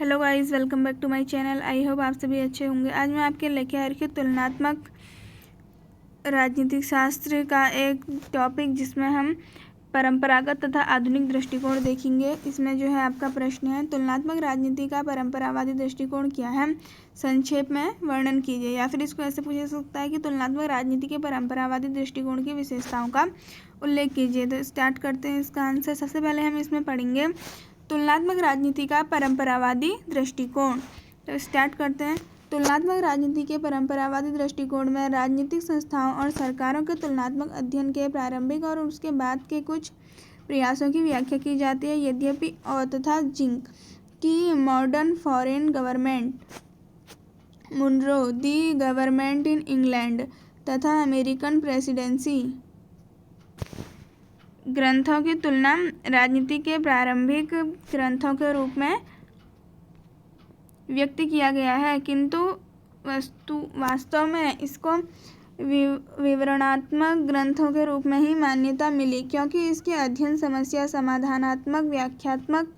Hello guys, welcome back to my channel. I hope आप सभी अच्छे होंगे। आज मैं आपके लेके आ रही हूँ तुलनात्मक राजनीतिक शास्त्र का एक टॉपिक, जिसमें हम परंपरागत तथा आधुनिक दृष्टिकोण देखेंगे। इसमें जो है आपका प्रश्न है, तुलनात्मक राजनीति का परंपरावादी दृष्टिकोण क्या है, संक्षेप में वर्णन कीजिए। या फिर इसको ऐसे पूछा जा सकता है कि तुलनात्मक राजनीति के परंपरावादी दृष्टिकोण की विशेषताओं का उल्लेख कीजिए। तो स्टार्ट करते हैं इसका आंसर। सबसे पहले हम इसमें पढ़ेंगे तुलनात्मक राजनीति का परंपरावादी दृष्टिकोण। तो स्टार्ट करते हैं। तुलनात्मक राजनीति के परंपरावादी दृष्टिकोण में राजनीतिक संस्थाओं और सरकारों के तुलनात्मक अध्ययन के प्रारंभिक और उसके बाद के कुछ प्रयासों की व्याख्या की जाती है। यद्यपि और तथा जिंक की modern foreign government, Munro the government in England तथा अमेरिकन प्रेसिडेंसी ग्रंथों की तुलना राजनीति के प्रारंभिक ग्रंथों के रूप में व्यक्त किया गया है, किंतु वास्तव में इसको विवरणात्मक ग्रंथों के रूप में ही मान्यता मिली, क्योंकि इसके अध्ययन समस्या समाधानात्मक, व्याख्यात्मक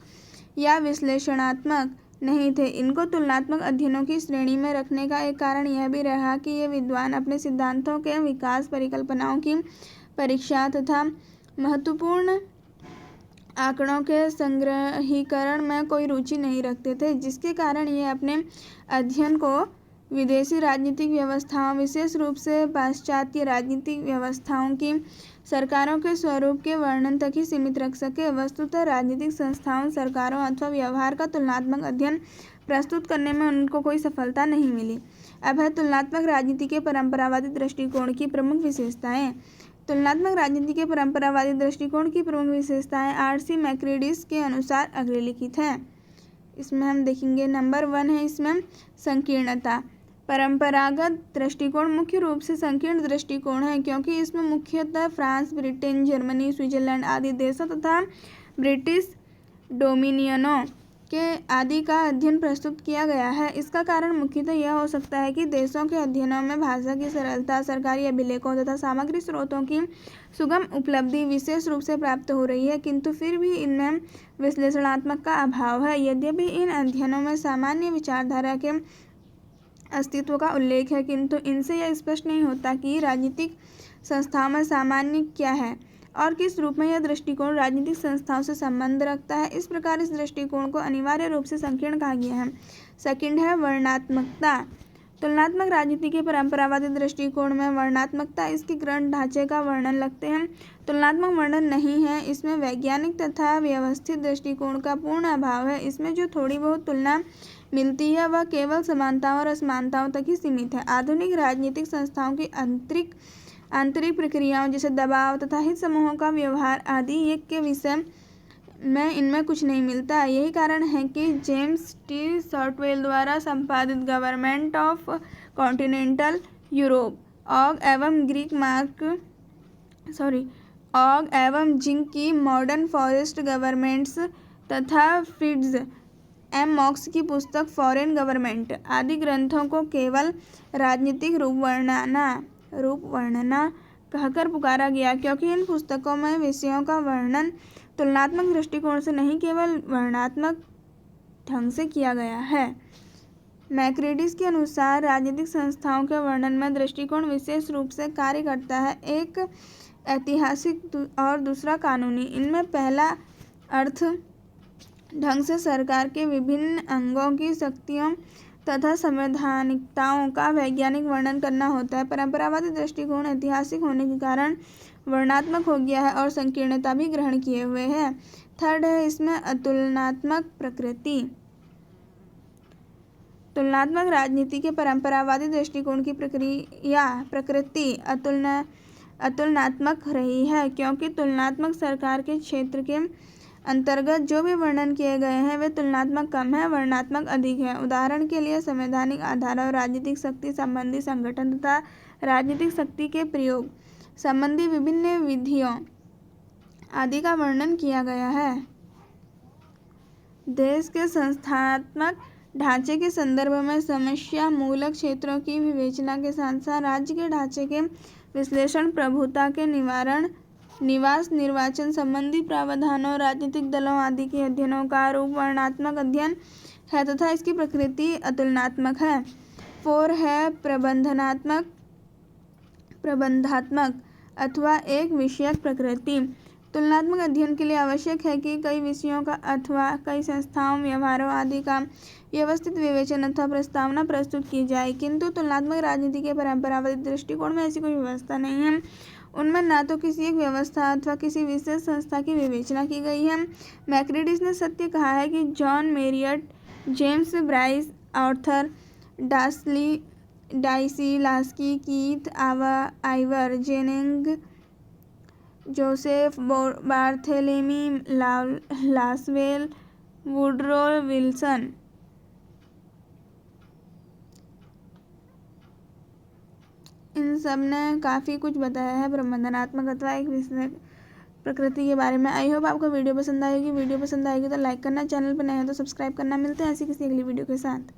या विश्लेषणात्मक नहीं थे। इनको तुलनात्मक अध्ययनों की श्रेणी में रखने का एक कारण यह भी रहा कि ये विद्वान अपने सिद्धांतों के विकास, परिकल्पनाओं की परीक्षा तथा महत्वपूर्ण आंकड़ों के संग्रहीकरण में कोई रुचि नहीं रखते थे, जिसके कारण ये अपने अध्ययन को विदेशी राजनीतिक व्यवस्थाओं, विशेष रूप से पाश्चात्य राजनीतिक व्यवस्थाओं की सरकारों के स्वरूप के वर्णन तक ही सीमित रख सके। वस्तुतः राजनीतिक संस्थाओं, सरकारों अथवा व्यवहार का तुलनात्मक अध्ययन प्रस्तुत करने में उनको कोई सफलता नहीं मिली। अब है तुलनात्मक राजनीति के परंपरावादी दृष्टिकोण की प्रमुख विशेषताएं। तुलनात्मक राजनीति के परंपरावादी दृष्टिकोण की प्रमुख विशेषताएं आर.सी. मैक्रेडिस के अनुसार अग्रे लिखित हैं। इसमें हम देखेंगे नंबर 1 है इसमें संकीर्णता। परंपरागत दृष्टिकोण मुख्य रूप से संकीर्ण दृष्टिकोण है, क्योंकि इसमें मुख्यतः फ्रांस, ब्रिटेन, जर्मनी, स्विट्जरलैंड आदि देशों तथा ब्रिटिश डोमिनियनों के आदि का अध्ययन प्रस्तुत किया गया है। इसका कारण मुख्यतः यह हो सकता है कि देशों के अध्ययनों में भाषा की सरलता, सरकारी अभिलेखों तथा सामग्री स्रोतों की सुगम उपलब्धि विशेष रूप से प्राप्त हो रही है, किंतु फिर भी इनमें विश्लेषणात्मक का अभाव है। यद्यपि इन अध्ययनों में सामान्य विचारधारा के अस्तित्व का उल्लेख है, किंतु इनसे यह स्पष्ट नहीं होता कि राजनीतिक संस्थाओं में सामान्य क्या है और किस रूप में यह दृष्टिकोण राजनीतिक संस्थाओं से संबंध रखता है। इस प्रकार इस दृष्टिकोण को अनिवार्य रूप से संकीर्ण कहा गया है। सेकंड है वर्णनात्मकता। तुलनात्मक राजनीति के परंपरावादी दृष्टिकोण में वर्णनात्मकता इसके ग्रंथ ढांचे का वर्णन लगते हैं। तुलनात्मक वर्णन नहीं है। इसमें वैज्ञानिक तथा व्यवस्थित दृष्टिकोण का पूर्ण अभाव है। इसमें जो थोड़ी बहुत तुलना मिलती है वह केवल समानताओं और असमानताओं तक ही सीमित है। आधुनिक राजनीतिक संस्थाओं की आंतरिक प्रक्रियाओं जैसे दबाव तथा हित समूहों का व्यवहार आदि के विषय में इनमें कुछ नहीं मिलता। यही कारण है कि जेम्स टी शॉर्टवेल द्वारा संपादित government of continental Europe Ogg एवं जिंक की मॉडर्न फॉरेस्ट गवर्नमेंट्स तथा फिट्ज एम मॉक्स की पुस्तक फॉरेन गवर्नमेंट आदि ग्रंथों को केवल राजनीतिक रूप वर्णना कहकर पुकारा गया, क्योंकि इन पुस्तकों में विषयों का वर्णन तुलनात्मक दृष्टिकोण से नहीं केवल वर्णनात्मक ढंग से किया गया है। मैक्रेडिस के अनुसार राजनीतिक संस्थाओं के वर्णन में दृष्टिकोण विशेष रूप से कार्य करता है, एक ऐतिहासिक और दूसरा कानूनी। इनमें पहला अर्थ ढंग से सरकार के विभिन्न अंगों की शक्तियों तथा संवैधानिकताओं का वैज्ञानिक वर्णन करना होता है। परंपरावादी दृष्टिकोण ऐतिहासिक होने के कारण वर्णनात्मक हो गया है और संकीर्णता भी ग्रहण किए हुए है। थर्ड है इसमें अतुलनात्मक प्रकृति। तुलनात्मक राजनीति के परंपरावादी दृष्टिकोण की प्रकृति अतुलनात्मक रही है, क्योंकि तुलनात्मक सरकार के क्षेत्र के अंतर्गत जो भी वर्णन किए गए हैं वे तुलनात्मक कम है, वर्णनात्मक अधिक है। उदाहरण के लिए संवैधानिक आधारों, राजनीतिक शक्ति संबंधी संगठन तथा राजनीतिक शक्ति के प्रयोग संबंधी विभिन्न विधियों आदि का वर्णन किया गया है। देश के संस्थात्मक ढांचे के संदर्भ में समस्या मूलक क्षेत्रों की विवेचना के साथ साथ राज्य के ढांचे के विश्लेषण, प्रभुता के निवारण, निवास निर्वाचन संबंधी प्रावधानों, राजनीतिक दलों आदि के अध्ययनों का रूप वर्णनात्मक अध्ययन है तथा इसकी प्रकृति अतुलनात्मक है। 4 है प्रबंधात्मक अथवा एक विषयक प्रकृति। तुलनात्मक अध्ययन के लिए आवश्यक है कि कई विषयों का अथवा कई संस्थाओं, व्यवहारों आदि का व्यवस्थित विवेचन अथवा प्रस्तावना प्रस्तुत की जाए, किंतु तुलनात्मक राजनीति के परंपरागत दृष्टिकोण में ऐसी कोई व्यवस्था नहीं है। उनमें न तो किसी एक व्यवस्था अथवा किसी विशेष संस्था की विवेचना की गई है। मैक्रेटिस ने सत्य कहा है कि John Marriott, James Bryce, Arthur Dicey, Laski, Keith Ivor, Jennings, Joseph Barthelemy, Lasswell, Woodrow Wilson, इन सब ने काफ़ी कुछ बताया है प्रबंधनात्मक अथवा एक विषय प्रकृति के बारे में। आई होप आपको वीडियो पसंद आएगी। वीडियो पसंद आएगी तो लाइक करना, चैनल पर नए हैं तो सब्सक्राइब करना। मिलते हैं ऐसी किसी अगली वीडियो के साथ।